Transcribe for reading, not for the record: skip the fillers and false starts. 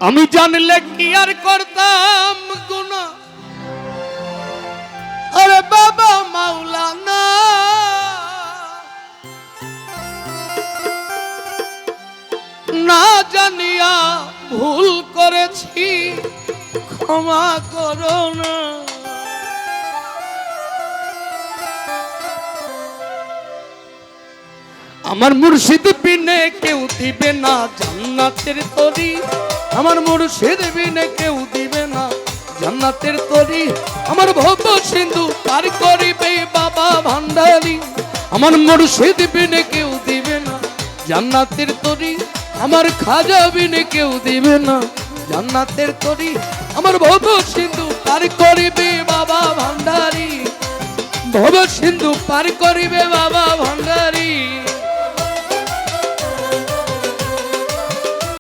আমি জানলে কি আর করতাম গুনাহ, আরে বাবা মাওলানা না জানিয়া ভুল করেছি ক্ষমা করো না। আমার মুর্শিদ বিনে কেউ দিবে না জান্নাতের তরি, আমার মুর্শিদ বিনে কেউ দিবে না জান্নাতের তরি। আমার ভব সিন্ধু পার করিবে বাবা ভান্ডারী, আমার মুর্শিদ বিনে কেউ দিবে না জান্নাতের তরি। আমার খাজা বিনে কেউ দিবে না জান্নাতের তরি। আমার ভব সিন্ধু পার করিবে বাবা ভান্ডারী, ভব সিন্ধু পার করিবে বাবা ভান্ডারী।